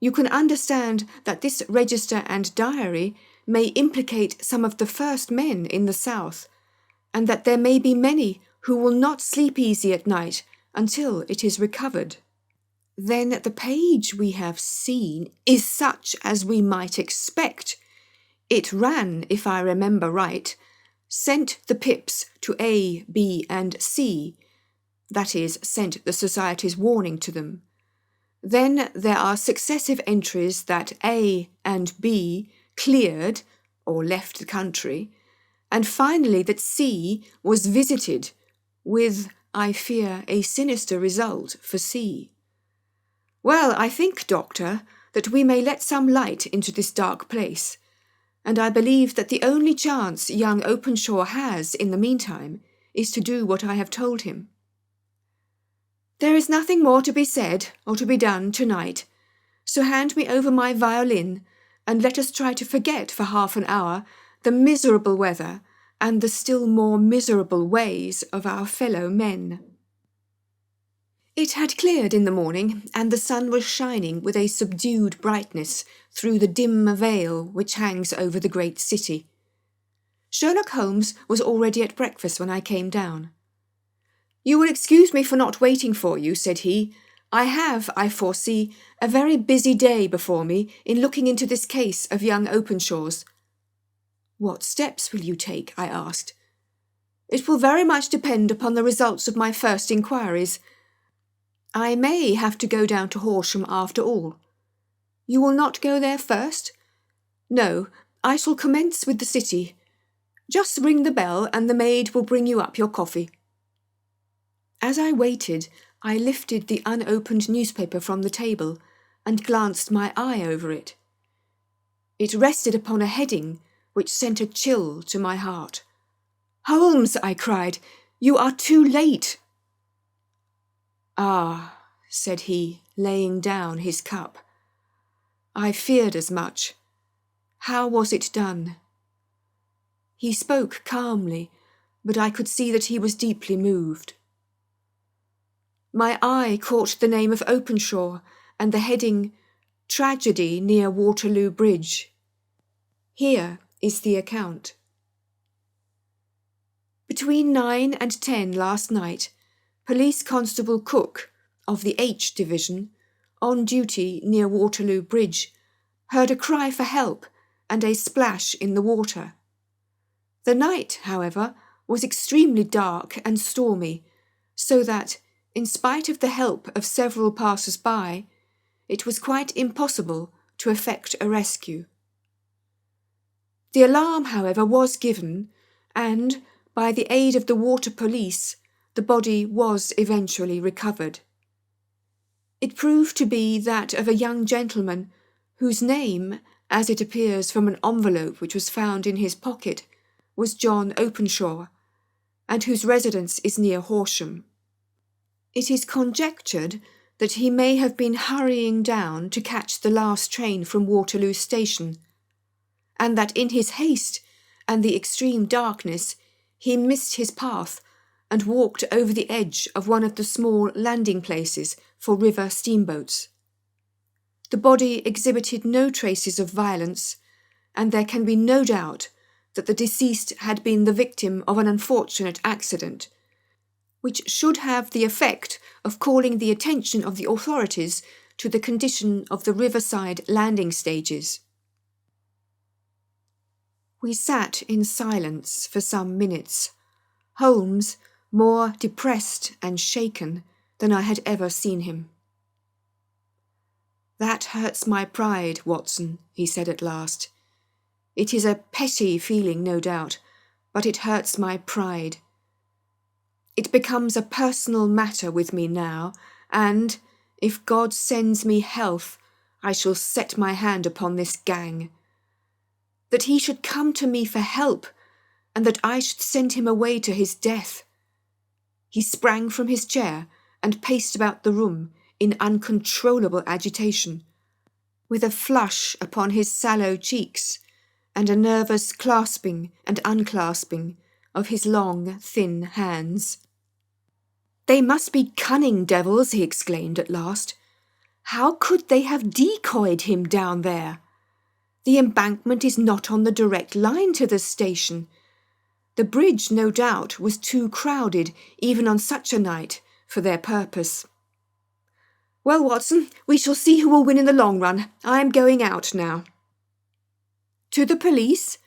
You can understand that this register and diary may implicate some of the first men in the South, and that there may be many who will not sleep easy at night until it is recovered. Then the page we have seen is such as we might expect. It ran, if I remember right, sent the pips to A, B, and C, that is, sent the society's warning to them. Then there are successive entries that A and B cleared or left the country, and finally that C was visited, with, I fear, a sinister result for C. Well, I think, Doctor, that we may let some light into this dark place, and I believe that the only chance young Openshaw has in the meantime is to do what I have told him. There is nothing more to be said or to be done tonight, so hand me over my violin and let us try to forget for half an hour the miserable weather and the still more miserable ways of our fellow men. It had cleared in the morning, and the sun was shining with a subdued brightness through the dim veil which hangs over the great city. Sherlock Holmes was already at breakfast when I came down. "You will excuse me for not waiting for you," said he, I have, I foresee, a very busy day before me in looking into this case of young Openshaw's. What steps will you take? I asked. It will very much depend upon the results of my first inquiries. I may have to go down to Horsham after all. You will not go there first? No, I shall commence with the city. Just ring the bell and the maid will bring you up your coffee. As I waited, I lifted the unopened newspaper from the table and glanced my eye over it. It rested upon a heading which sent a chill to my heart. "Holmes," I cried, "you are too late." "Ah," said he, laying down his cup. "I feared as much. How was it done?" He spoke calmly, but I could see that he was deeply moved. My eye caught the name of Openshaw and the heading, "Tragedy near Waterloo Bridge." Here is the account. Between 9 and 10 last night, Police Constable Cook, of the H Division, on duty near Waterloo Bridge, heard a cry for help and a splash in the water. The night, however, was extremely dark and stormy, so that, in spite of the help of several passers-by, it was quite impossible to effect a rescue. The alarm, however, was given, and, by the aid of the water police, the body was eventually recovered. It proved to be that of a young gentleman whose name, as it appears from an envelope which was found in his pocket, was John Openshaw, and whose residence is near Horsham. It is conjectured that he may have been hurrying down to catch the last train from Waterloo Station, and that in his haste and the extreme darkness he missed his path and walked over the edge of one of the small landing places for river steamboats. The body exhibited no traces of violence, and there can be no doubt that the deceased had been the victim of an unfortunate accident, which should have the effect of calling the attention of the authorities to the condition of the riverside landing stages. We sat in silence for some minutes, Holmes more depressed and shaken than I had ever seen him. "That hurts my pride, Watson," he said at last. "It is a petty feeling, no doubt, but it hurts my pride. It becomes a personal matter with me now, and, if God sends me health, I shall set my hand upon this gang. That he should come to me for help, and that I should send him away to his death." He sprang from his chair and paced about the room in uncontrollable agitation, with a flush upon his sallow cheeks and a nervous clasping and unclasping of his long, thin hands. "They must be cunning devils," he exclaimed at last. "How could they have decoyed him down there? The embankment is not on the direct line to the station. The bridge, no doubt, was too crowded, even on such a night, for their purpose. Well, Watson, we shall see who will win in the long run. I am going out now." "To the police?"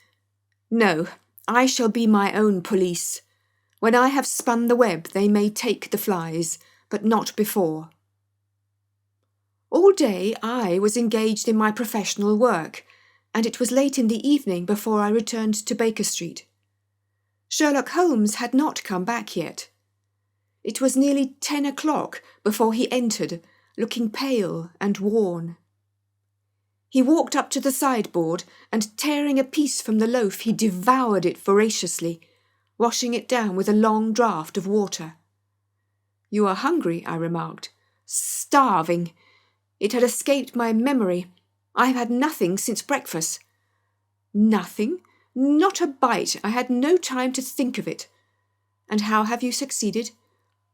"No, I shall be my own police. When I have spun the web, they may take the flies, but not before." All day I was engaged in my professional work, and it was late in the evening before I returned to Baker Street. Sherlock Holmes had not come back yet. It was nearly 10 o'clock before he entered, looking pale and worn. He walked up to the sideboard, and tearing a piece from the loaf, he devoured it voraciously, washing it down with a long draught of water. "You are hungry," I remarked. "Starving. It had escaped my memory. I have had nothing since breakfast." "Nothing? Not a bite. I had no time to think of it. And how have you succeeded?"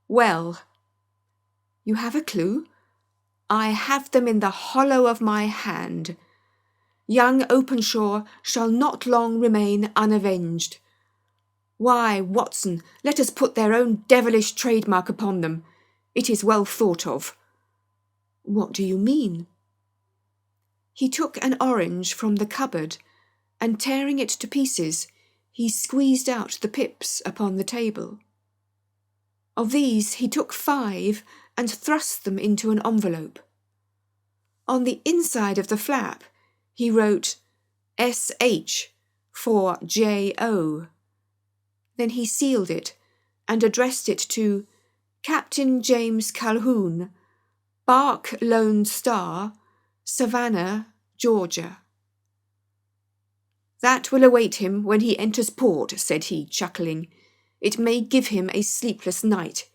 "Well." "You have a clue?" "I have them in the hollow of my hand. Young Openshaw shall not long remain unavenged. Why, Watson, let us put their own devilish trademark upon them. It is well thought of. What do you mean? He took an orange from the cupboard, and tearing it to pieces, he squeezed out the pips upon the table. Of these he took 5 and thrust them into an envelope. On the inside of the flap he wrote S.H. for J.O. Then he sealed it and addressed it to Captain James Calhoun, Bark Lone Star, Savannah, Georgia. "That will await him when he enters port," said he, chuckling. "It may give him a sleepless night.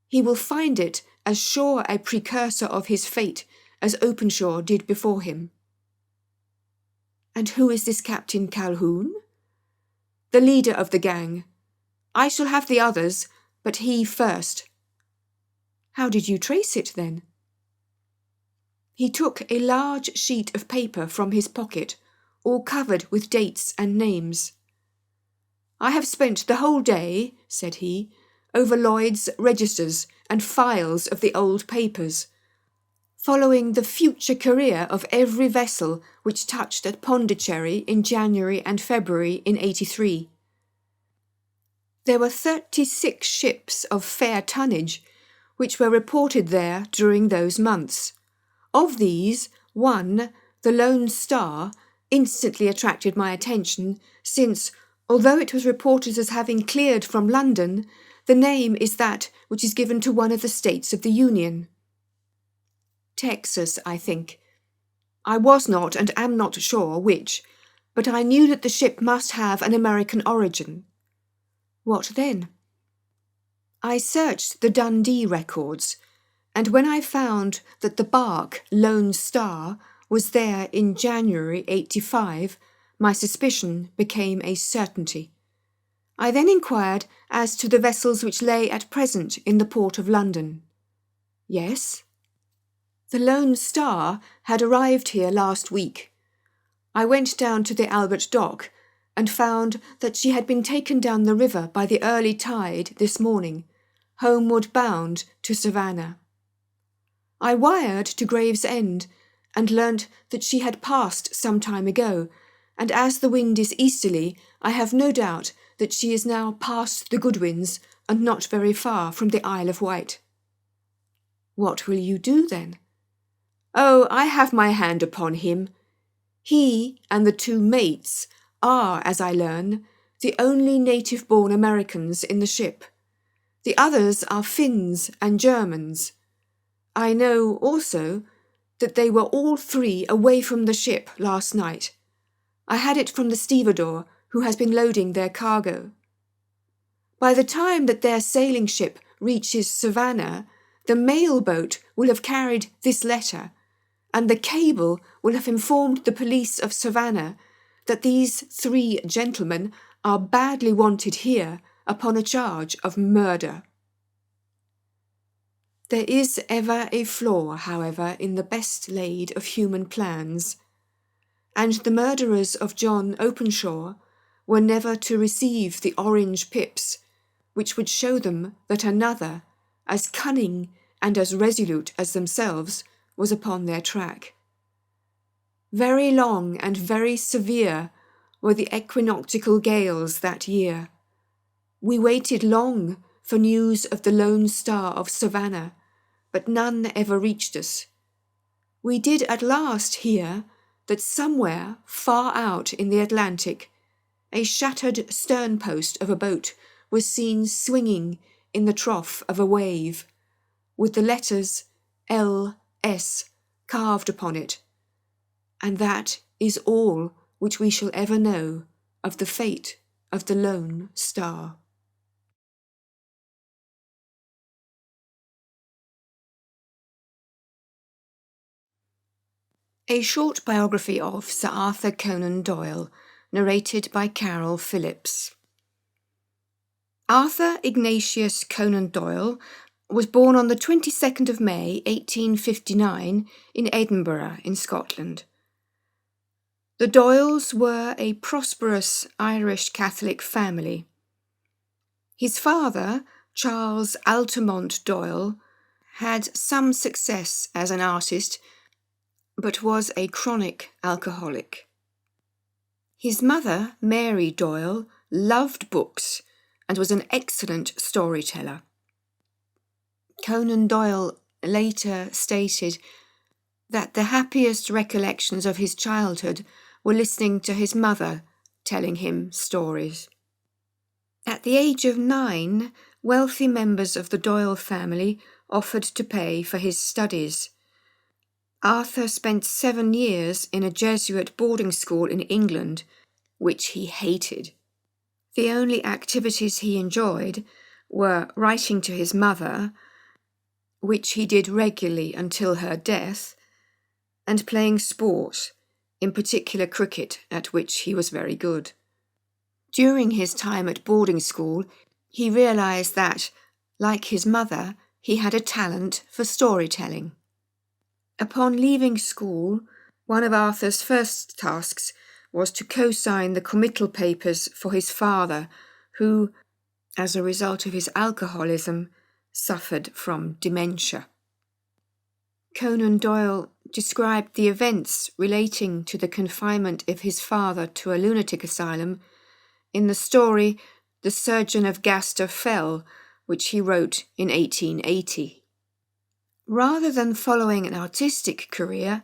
He will find it as sure a precursor of his fate as Openshaw did before him." "And who is this Captain Calhoun?" "The leader of the gang. I shall have the others, but he first." "How did you trace it, then?" He took a large sheet of paper from his pocket, all covered with dates and names. "I have spent the whole day," said he, "over Lloyd's registers and files of the old papers, following the future career of every vessel which touched at Pondicherry in January and February in '83. There were 36 ships of fair tonnage which were reported there during those months. Of these, one, the Lone Star, instantly attracted my attention, since, although it was reported as having cleared from London, the name is that which is given to one of the states of the Union. Texas, I think. I was not and am not sure which, but I knew that the ship must have an American origin. What then? I searched the Dundee records, and when I found that the bark Lone Star was there in January '85, my suspicion became a certainty. I then inquired as to the vessels which lay at present in the port of London. Yes? The Lone Star had arrived here last week. I went down to the Albert Dock and found that she had been taken down the river by the early tide this morning, homeward bound to Savannah. I wired to Gravesend and learnt that she had passed some time ago, and as the wind is easterly, I have no doubt that she is now past the Goodwins and not very far from the Isle of Wight. What will you do then? Oh, I have my hand upon him. He and the 2 mates are, as I learn, the only native-born Americans in the ship. The others are Finns and Germans. I know, also, that they were all 3 away from the ship last night. I had it from the stevedore, who has been loading their cargo. By the time that their sailing ship reaches Savannah, the mail boat will have carried this letter, and the cable will have informed the police of Savannah that these 3 gentlemen are badly wanted here upon a charge of murder. There is ever a flaw, however, in the best laid of human plans, and the murderers of John Openshaw were never to receive the orange pips, which would show them that another, as cunning and as resolute as themselves, was upon their track. Very long and very severe were the equinoctial gales that year. We waited long for news of the Lone Star of Savannah, but none ever reached us. We did at last hear that somewhere far out in the Atlantic, a shattered sternpost of a boat was seen swinging in the trough of a wave, with the letters L.S. carved upon it, and that is all which we shall ever know of the fate of the Lone Star. A short biography of Sir Arthur Conan Doyle, narrated by Carol Phillips. Arthur Ignatius Conan Doyle was born on the 22nd of May 1859 in Edinburgh in Scotland. The Doyles were a prosperous Irish Catholic family. His father, Charles Altamont Doyle, had some success as an artist, but was a chronic alcoholic. His mother, Mary Doyle, loved books and was an excellent storyteller. Conan Doyle later stated that the happiest recollections of his childhood were listening to his mother telling him stories. At the age of 9, wealthy members of the Doyle family offered to pay for his studies. Arthur spent 7 years in a Jesuit boarding school in England, which he hated. The only activities he enjoyed were writing to his mother, which he did regularly until her death, and playing sport, in particular cricket, at which he was very good. During his time at boarding school, he realised that, like his mother, he had a talent for storytelling. Upon leaving school, one of Arthur's first tasks was to co-sign the committal papers for his father, who, as a result of his alcoholism, suffered from dementia. Conan Doyle described the events relating to the confinement of his father to a lunatic asylum in the story The Surgeon of Gaster Fell, which he wrote in 1880. Rather than following an artistic career,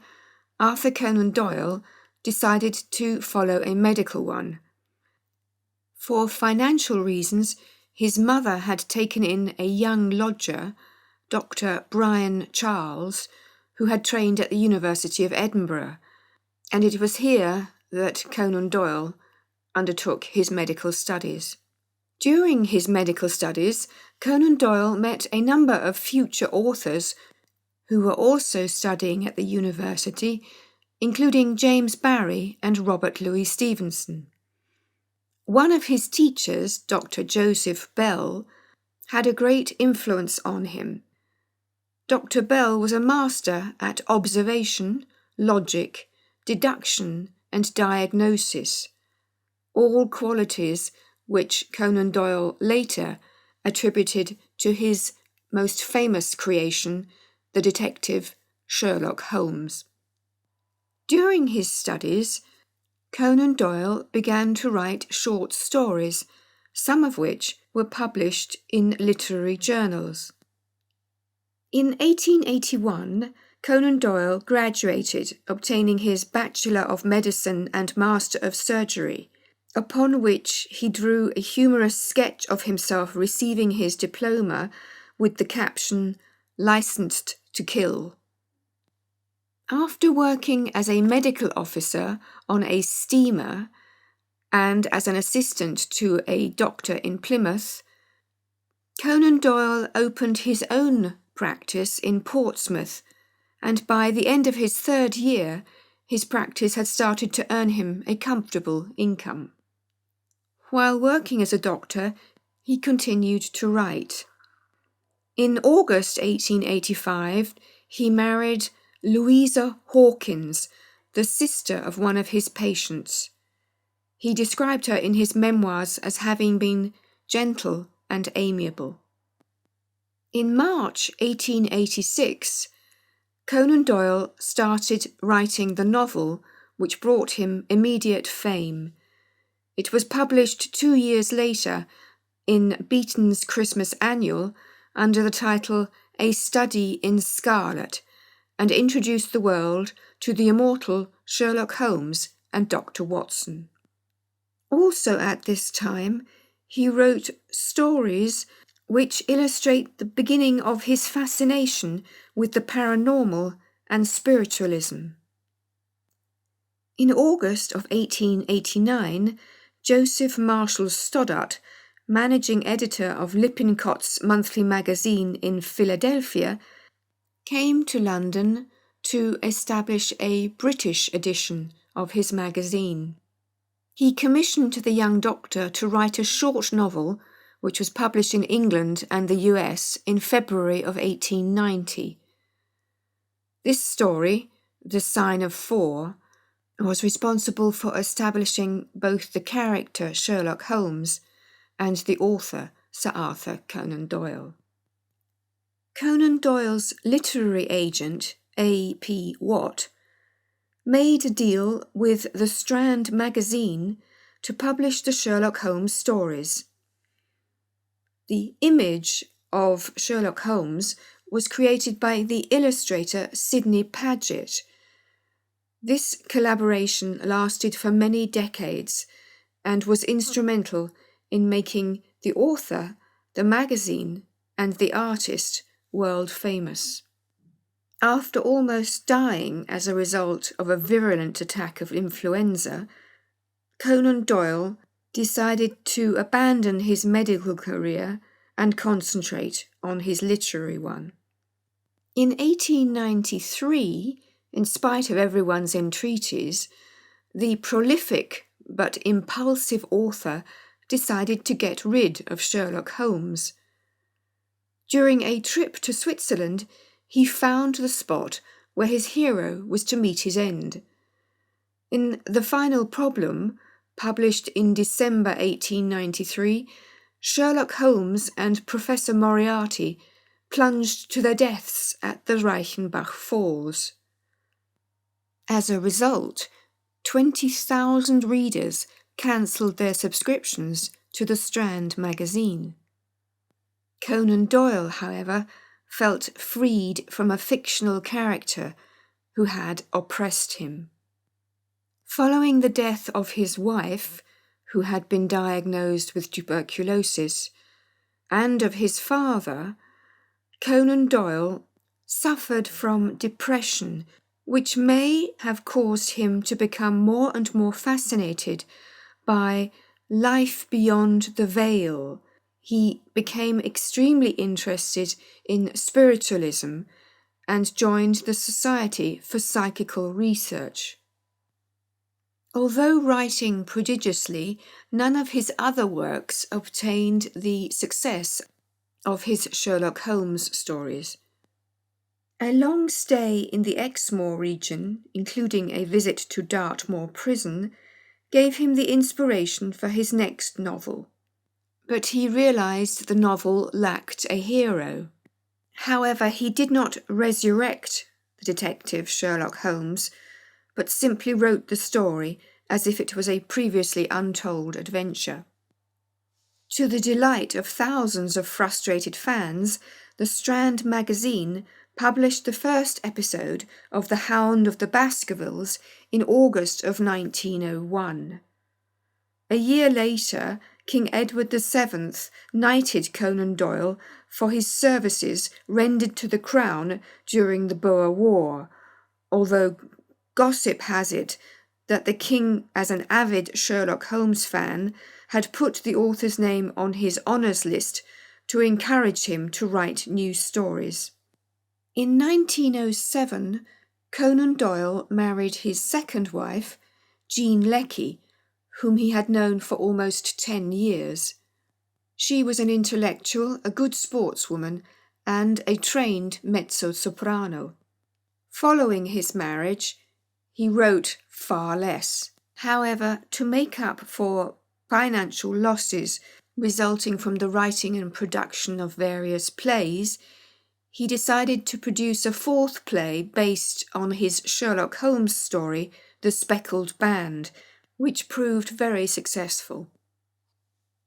Arthur Conan Doyle decided to follow a medical one. For financial reasons, his mother had taken in a young lodger, Dr. Brian Charles, who had trained at the University of Edinburgh, and it was here that Conan Doyle undertook his medical studies. During his medical studies, Conan Doyle met a number of future authors who were also studying at the university, including James Barrie and Robert Louis Stevenson. One of his teachers, Dr. Joseph Bell, had a great influence on him. Dr. Bell was a master at observation, logic, deduction, and diagnosis, all qualities which Conan Doyle later attributed to his most famous creation, the detective Sherlock Holmes. During his studies, Conan Doyle began to write short stories, some of which were published in literary journals. In 1881, Conan Doyle graduated, obtaining his Bachelor of Medicine and Master of Surgery, upon which he drew a humorous sketch of himself receiving his diploma with the caption, "Licensed to Kill." After working as a medical officer on a steamer and as an assistant to a doctor in Plymouth, Conan Doyle opened his own practice in Portsmouth, and by the end of his 3rd year, his practice had started to earn him a comfortable income. While working as a doctor, he continued to write. In August 1885, he married Louisa Hawkins, the sister of one of his patients. He described her in his memoirs as having been gentle and amiable. In March 1886, Conan Doyle started writing the novel which brought him immediate fame. It was published 2 years later in Beeton's Christmas Annual under the title A Study in Scarlet, and introduced the world to the immortal Sherlock Holmes and Dr. Watson. Also at this time, he wrote stories which illustrate the beginning of his fascination with the paranormal and spiritualism. In August of 1889, Joseph Marshall Stoddart, managing editor of Lippincott's monthly magazine in Philadelphia, came to London to establish a British edition of his magazine. He commissioned the young doctor to write a short novel which was published in England and the US in February of 1890. This story, The Sign of Four, was responsible for establishing both the character Sherlock Holmes and the author Sir Arthur Conan Doyle. Conan Doyle's literary agent, A.P. Watt, made a deal with the Strand magazine to publish the Sherlock Holmes stories. The image of Sherlock Holmes was created by the illustrator Sidney Paget. This collaboration lasted for many decades and was instrumental in making the author, the magazine, and the artist world famous. After almost dying as a result of a virulent attack of influenza, Conan Doyle decided to abandon his medical career and concentrate on his literary one. In 1893, in spite of everyone's entreaties, the prolific but impulsive author decided to get rid of Sherlock Holmes. During a trip to Switzerland, he found the spot where his hero was to meet his end. In The Final Problem, published in December 1893, Sherlock Holmes and Professor Moriarty plunged to their deaths at the Reichenbach Falls. As a result, 20,000 readers cancelled their subscriptions to the Strand magazine. Conan Doyle, however, felt freed from a fictional character who had oppressed him. Following the death of his wife, who had been diagnosed with tuberculosis, and of his father, Conan Doyle suffered from depression, which may have caused him to become more and more fascinated by life beyond the veil. He became extremely interested in spiritualism and joined the Society for Psychical Research. Although writing prodigiously, none of his other works obtained the success of his Sherlock Holmes stories. A long stay in the Exmoor region, including a visit to Dartmoor prison, gave him the inspiration for his next novel. But he realised the novel lacked a hero. However, he did not resurrect the detective Sherlock Holmes, but simply wrote the story as if it was a previously untold adventure. To the delight of thousands of frustrated fans, the Strand magazine published the first episode of The Hound of the Baskervilles in August of 1901. A year later, King Edward VII knighted Conan Doyle for his services rendered to the Crown during the Boer War, although gossip has it that the king, as an avid Sherlock Holmes fan, had put the author's name on his honours list to encourage him to write new stories. In 1907, Conan Doyle married his second wife, Jean Leckie, whom he had known for almost 10 years. She was an intellectual, a good sportswoman, and a trained mezzo-soprano. Following his marriage, he wrote far less. However, to make up for financial losses resulting from the writing and production of various plays, he decided to produce a fourth play based on his Sherlock Holmes story, The Speckled Band, which proved very successful.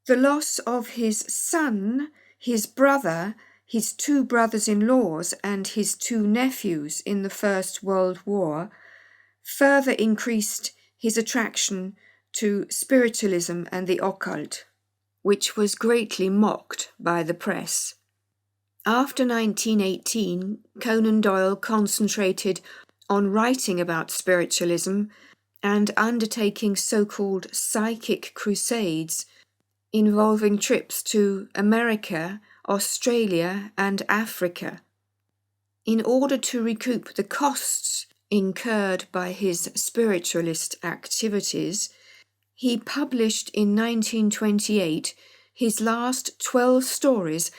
The loss of his son, his brother, his 2 brothers-in-laws, and his 2 nephews in the First World War further increased his attraction to spiritualism and the occult, which was greatly mocked by the press. After 1918, Conan Doyle concentrated on writing about spiritualism and undertaking so-called psychic crusades involving trips to America, Australia, and Africa. In order to recoup the costs incurred by his spiritualist activities, he published in 1928 his last 12 stories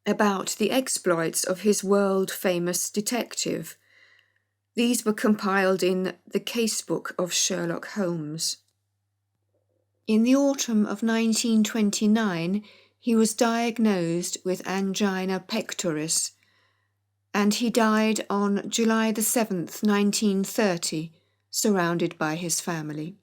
about the exploits of his world-famous detective. These were compiled in The Casebook of Sherlock Holmes. In the autumn of 1929, he was diagnosed with angina pectoris, and he died on July the 7th, 1930, surrounded by his family.